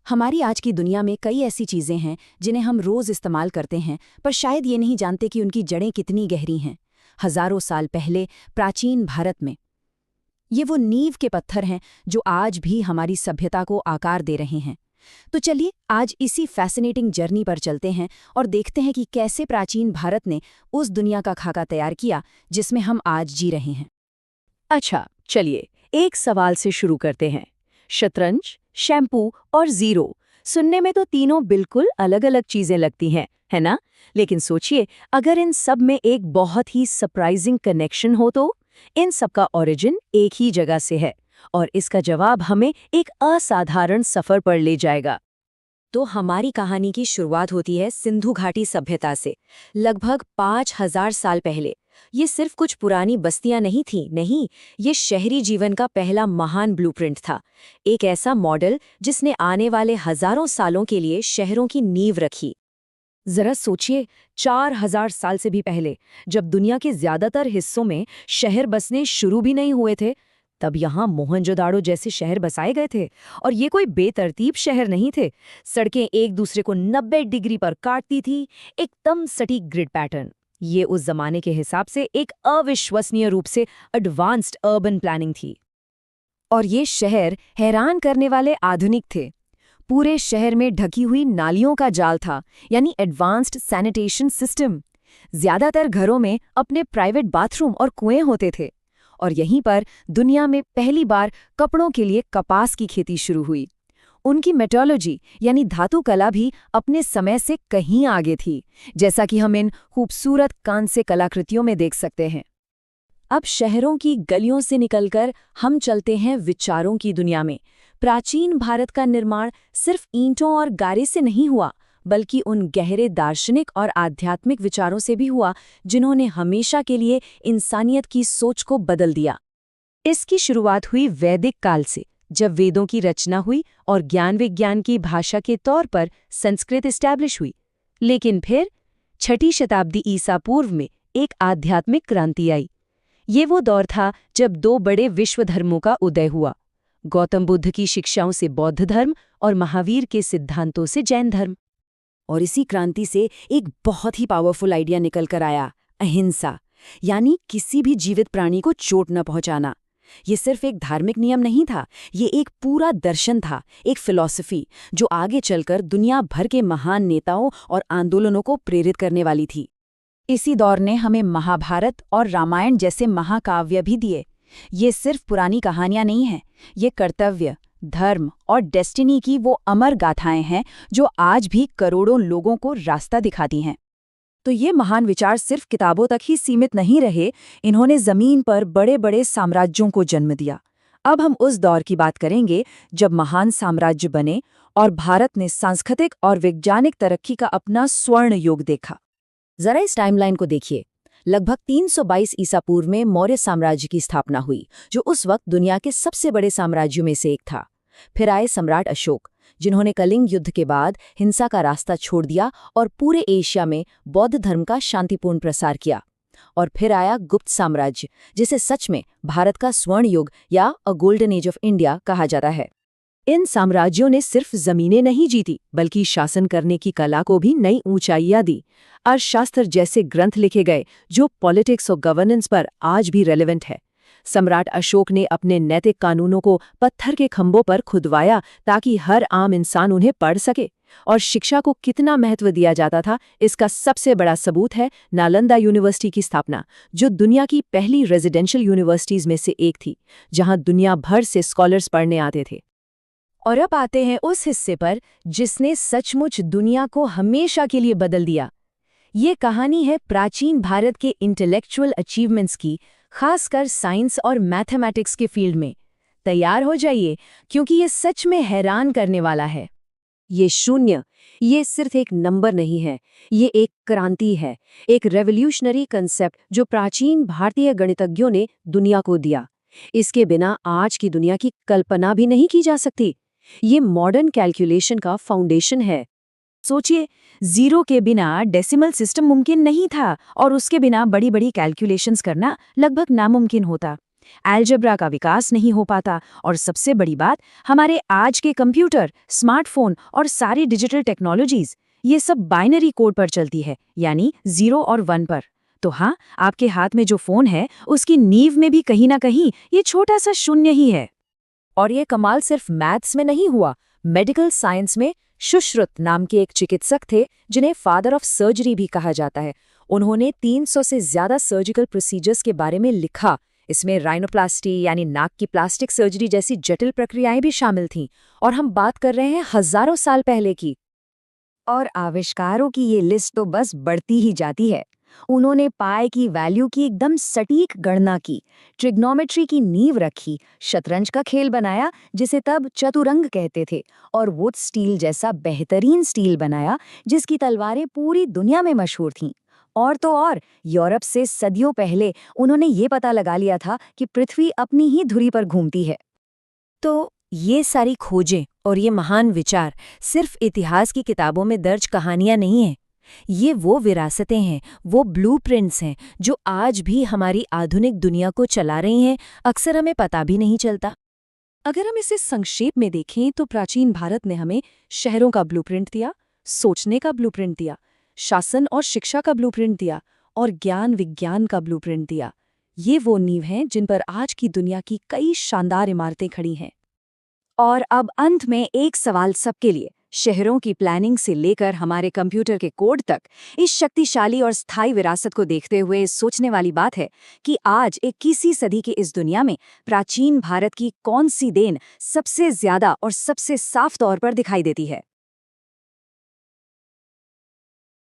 हमारी आज की दुनिया में कई ऐसी चीज़ें हैं जिन्हें हम रोज़ इस्तेमाल करते हैं, पर शायद ये नहीं जानते कि उनकी जड़ें कितनी गहरी हैं। हज़ारों साल पहले प्राचीन भारत में ये वो नींव के पत्थर हैं जो आज भी हमारी सभ्यता को आकार दे रहे हैं। तो चलिए आज इसी फैसिनेटिंग जर्नी पर चलते हैं और देखते हैं कि कैसे प्राचीन भारत ने उस दुनिया का खाका तैयार किया जिसमें हम आज जी रहे हैं। अच्छा, चलिए एक सवाल से शुरू करते हैं। शतरंज, शैम्पू और जीरो, सुनने में तो तीनों बिल्कुल अलग-अलग चीजें लगती हैं, है ना? लेकिन सोचिए, अगर इन सब में एक बहुत ही सरप्राइजिंग कनेक्शन हो तो? इन सब का ओरिजिन एक ही जगह से है और इसका जवाब हमें एक असाधारण सफर पर ले जाएगा। तो हमारी कहानी की शुरुआत होती है सिंधु घाटी सभ्यता से, लगभग 5000 साल पहले। ये सिर्फ कुछ पुरानी बस्तियां नहीं थीं, नहीं, ये शहरी जीवन का पहला महान ब्लूप्रिंट था। एक ऐसा मॉडल जिसने आने वाले हजारों सालों के लिए शहरों की नींव रखी। जरा सोचिए, 4000 साल से भी पहले, जब दुनिया के ज्यादातर हिस्सों में शहर बसने शुरू भी नहीं हुए थे, तब यहाँ मोहनजोदाड़ो जैसे शहर बसाए गए थे। और ये कोई बेतरतीब शहर नहीं थे। सड़कें एक दूसरे को 90 डिग्री पर काटती थी, एकदम सटीक ग्रिड पैटर्न। ये उस जमाने के हिसाब से एक अविश्वसनीय रूप से एडवांस्ड अर्बन प्लानिंग थी। और ये शहर हैरान करने वाले आधुनिक थे। पूरे शहर में ढकी हुई नालियों का जाल था, यानी एडवांस्ड सैनिटेशन सिस्टम। ज्यादातर घरों में अपने प्राइवेट बाथरूम और कुएं होते थे। और यहीं पर दुनिया में पहली बार कपड़ों के लिए कपास की खेती शुरू हुई। उनकी मेटोलॉजी यानी धातु कला भी अपने समय से कहीं आगे थी, जैसा कि हम इन खूबसूरत कांस्य कलाकृतियों में देख सकते हैं। अब शहरों की गलियों से निकलकर हम चलते हैं विचारों की दुनिया में। प्राचीन भारत का निर्माण सिर्फ ईंटों और गारे से नहीं हुआ, बल्कि उन गहरे दार्शनिक और आध्यात्मिक विचारों से भी हुआ जिन्होंने हमेशा के लिए इंसानियत की सोच को बदल दिया। इसकी शुरुआत हुई वैदिक काल से, जब वेदों की रचना हुई और ज्ञान विज्ञान की भाषा के तौर पर संस्कृत एस्टैब्लिश हुई। लेकिन फिर 6ठी शताब्दी ईसा पूर्व में एक आध्यात्मिक क्रांति आई। ये वो दौर था जब दो बड़े विश्व धर्मों का उदय हुआ, गौतम बुद्ध की शिक्षाओं से बौद्ध धर्म और महावीर के सिद्धांतों से जैन धर्म। और इसी क्रांति से एक बहुत ही पावरफुल आइडिया निकल कर आया, अहिंसा, यानी किसी भी जीवित प्राणी को चोट न पहुंचाना। ये सिर्फ एक धार्मिक नियम नहीं था, ये एक पूरा दर्शन था, एक फिलॉसफी जो आगे चलकर दुनिया भर के महान नेताओं और आंदोलनों को प्रेरित करने वाली थी। इसी दौर ने हमें महाभारत और रामायण जैसे महाकाव्य भी दिए। ये सिर्फ पुरानी कहानियां नहीं हैं, ये कर्तव्य, धर्म और डेस्टिनी की वो अमर गाथाएं हैं जो आज भी करोड़ों लोगों को रास्ता दिखाती हैं। तो ये महान विचार सिर्फ किताबों तक ही सीमित नहीं रहे, इन्होंने जमीन पर बड़े बड़े साम्राज्यों को जन्म दिया। अब हम उस दौर की बात करेंगे जब महान साम्राज्य बने और भारत ने सांस्कृतिक और वैज्ञानिक तरक्की का अपना स्वर्ण युग देखा। जरा इस टाइमलाइन को देखिए। लगभग 322 ईसा पूर्व में मौर्य साम्राज्य की स्थापना हुई, जो उस वक्त दुनिया के सबसे बड़े साम्राज्यों में से एक था। फिर आए सम्राट अशोक, जिन्होंने कलिंग युद्ध के बाद हिंसा का रास्ता छोड़ दिया और पूरे एशिया में बौद्ध धर्म का शांतिपूर्ण प्रसार किया। और फिर आया गुप्त साम्राज्य, जिसे सच में भारत का स्वर्ण युग या अ गोल्डन एज ऑफ इंडिया कहा जाता है। इन साम्राज्यों ने सिर्फ जमीनें नहीं जीती, बल्कि शासन करने की कला को भी नई ऊंचाइयां दी। अर्थशास्त्र जैसे ग्रंथ लिखे गए जो पॉलिटिक्स और गवर्नेंस पर आज भी रेलेवेंट है। सम्राट अशोक ने अपने नैतिक कानूनों को पत्थर के खंभों पर खुदवाया ताकि हर आम इंसान उन्हें पढ़ सके। और शिक्षा को कितना महत्व दिया जाता था, इसका सबसे बड़ा सबूत है नालंदा यूनिवर्सिटी की स्थापना, जो दुनिया की पहली रेजिडेंशियल यूनिवर्सिटीज में से एक थी, जहां दुनिया भर से स्कॉलर्स पढ़ने आते थे। और अब आते हैं उस हिस्से पर जिसने सचमुच दुनिया को हमेशा के लिए बदल दिया। ये कहानी है प्राचीन भारत के इंटेलेक्चुअल अचीवमेंट्स की, खासकर साइंस और मैथमेटिक्स के फील्ड में। तैयार हो जाइए, क्योंकि ये सच में हैरान करने वाला है। ये शून्य, ये सिर्फ एक नंबर नहीं है, ये एक क्रांति है, एक रेवोल्यूशनरी कंसेप्ट जो प्राचीन भारतीय गणितज्ञों ने दुनिया को दिया। इसके बिना आज की दुनिया की कल्पना भी नहीं की जा सकती। ये मॉडर्न कैलकुलेशन का फाउंडेशन है। सोचिए, जीरो के बिना डेसिमल सिस्टम मुमकिन नहीं था और उसके बिना बड़ी बड़ी कैलकुलेशंस करना लगभग नामुमकिन होता। अलजेब्रा का विकास नहीं हो पाता, और सबसे बड़ी बात, हमारे आज के कंप्यूटर, स्मार्टफोन और सारी डिजिटल टेक्नोलॉजीज, ये सब बाइनरी कोड पर चलती है, यानी 0 और 1 पर। तो हाँ, आपके हाथ में जो फोन है उसकी नींव में भी कहीं ना कहीं ये छोटा सा शून्य ही है। और ये कमाल सिर्फ मैथ्स में नहीं हुआ, मेडिकल साइंस में सुश्रुत नाम के एक चिकित्सक थे जिन्हें फादर ऑफ सर्जरी भी कहा जाता है। उन्होंने 300 से ज्यादा सर्जिकल प्रोसीजर्स के बारे में लिखा। इसमें राइनोप्लास्टी यानी नाक की प्लास्टिक सर्जरी जैसी जटिल प्रक्रियाएं भी शामिल थीं, और हम बात कर रहे हैं हजारों साल पहले की। और आविष्कारों की ये लिस्ट तो बस बढ़ती ही जाती है। उन्होंने पाई की वैल्यू की एकदम सटीक गणना की, ट्रिग्नोमेट्री की नींव रखी, शतरंज का खेल बनाया जिसे तब चतुरंग कहते थे, और वुड स्टील जैसा बेहतरीन स्टील बनाया जिसकी तलवारें पूरी दुनिया में मशहूर थीं। और तो और, यूरोप से सदियों पहले उन्होंने ये पता लगा लिया था कि पृथ्वी अपनी ही धुरी पर घूमती है। तो ये सारी खोजें और ये महान विचार सिर्फ इतिहास की किताबों में दर्ज कहानियां नहीं हैं। ये वो विरासतें हैं, वो ब्लूप्रिंट्स हैं जो आज भी हमारी आधुनिक दुनिया को चला रही हैं, अक्सर हमें पता भी नहीं चलता। अगर हम इसे संक्षेप में देखें तो प्राचीन भारत ने हमें शहरों का ब्लूप्रिंट दिया, सोचने का ब्लूप्रिंट दिया, शासन और शिक्षा का ब्लूप्रिंट दिया, और ज्ञान विज्ञान का ब्लूप्रिंट दिया। ये वो नींव हैं जिन पर आज की दुनिया की कई शानदार इमारतें खड़ी हैं। और अब अंत में एक सवाल सबके लिए, शहरों की प्लानिंग से लेकर हमारे कंप्यूटर के कोड तक, इस शक्तिशाली और स्थायी विरासत को देखते हुए सोचने वाली बात है कि आज 21वीं सदी की इस दुनिया में प्राचीन भारत की कौन सी देन सबसे ज्यादा और सबसे साफ तौर पर दिखाई देती है।